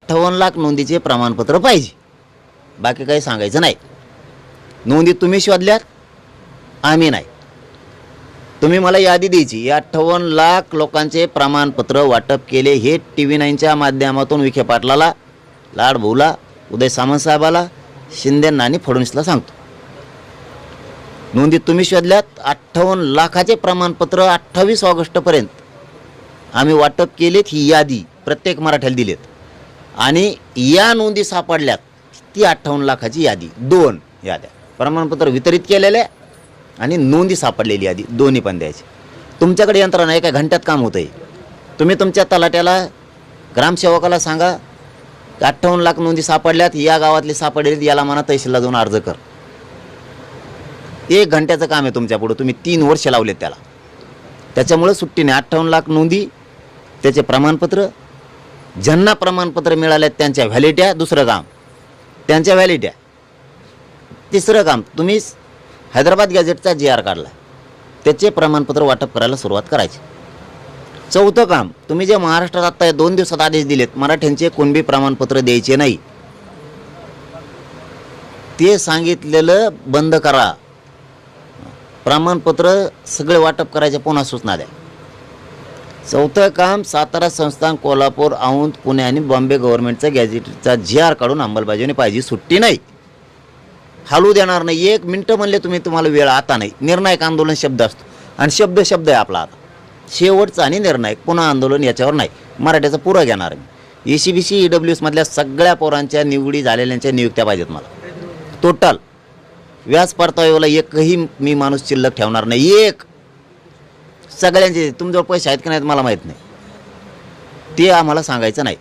58 लाख नोंदीचे प्रमाणपत्र पाहिजे, बाकी काही सांगायचं नाही. नोंदी तुम्ही शोधल्यात, आम्ही नाही. तुम्ही मला यादी द्यायची, या 58 लाख लोकांचे प्रमाणपत्र वाटप केले हे TV9च्या माध्यमातून विखे पाटलाला, लाडभाऊला, उदय सामंत साहेबाला, शिंदेंना आणि फडणवीसला सांगतो. नोंदी तुम्ही शोधल्यात. 58 लाखाचे प्रमाणपत्र 28 ऑगस्टपर्यंत आम्ही वाटप केलेत. ही यादी प्रत्येक मराठ्याला दिलेत आणि या नोंदी सापडल्यात, ती 58 लाखाची यादी. 2 याद्या, प्रमाणपत्र वितरित केलेले आणि नोंदी सापडलेली यादी, दोन्ही पण द्यायची. तुमच्याकडे यंत्रणा एका घंट्यात काम होतं आहे. तुम्ही तुमच्या तलाट्याला, ग्रामसेवकाला सांगा 58 लाख नोंदी सापडल्यात, या गावातले सापडलेत, याला म्हणा तहसीलला जाऊन अर्ज कर. 1 घंट्याचं काम आहे तुमच्यापुढं. तुम्ही 3 वर्ष लावलेत त्याला. त्याच्यामुळे सुट्टी नाही. 58 लाख नोंदी, त्याचे प्रमाणपत्र, ज्यांना प्रमाणपत्र मिळालेत त्यांच्या व्हॅलिड्या. दुसरं काम त्यांच्या व्हॅलिड्या. तिसरं काम, तुम्ही हैदराबाद गॅझेटचा GR काढला, त्याचे प्रमाणपत्र वाटप करायला सुरुवात करायची. चौथं काम, तुम्ही जे महाराष्ट्रात आत्ता 2 दिवसात आदेश दिलेत मराठ्यांचे कुणबी प्रमाणपत्र द्यायचे नाही, ते सांगितलेलं बंद करा. प्रमाणपत्र सगळे वाटप करायचे, पुन्हा सूचना द्या. चौथं काम, सातारा संस्थान, कोल्हापूर, औंध, पुणे आणि बॉम्बे गव्हर्नमेंटचा गॅझेटचा GR काढून अंमलबजावणी पाहिजे. सुट्टी नाही, हालू देणार नाही. 1 मिनटं म्हणले तुम्ही, तुम्हाला वेळ आता नाही. निर्णायक आंदोलन शब्द असतो आणि शब्द आहे आपला. आता शेवटचा आणि निर्णायक, पुन्हा आंदोलन याच्यावर नाही. मराठ्याचा पुरा घेणार मी. ECBC EWS मधल्या सगळ्या पोरांच्या निवडी झालेल्यांच्या नियुक्त्या पाहिजेत मला. टोटल व्याज परताव्याला एकही मी माणूस शिल्लक ठेवणार नाही. एक सगळ्यांचे. तुमच्याजवळ पैसे आहेत की नाहीत मला माहीत नाही, ते आम्हाला सांगायचं नाही.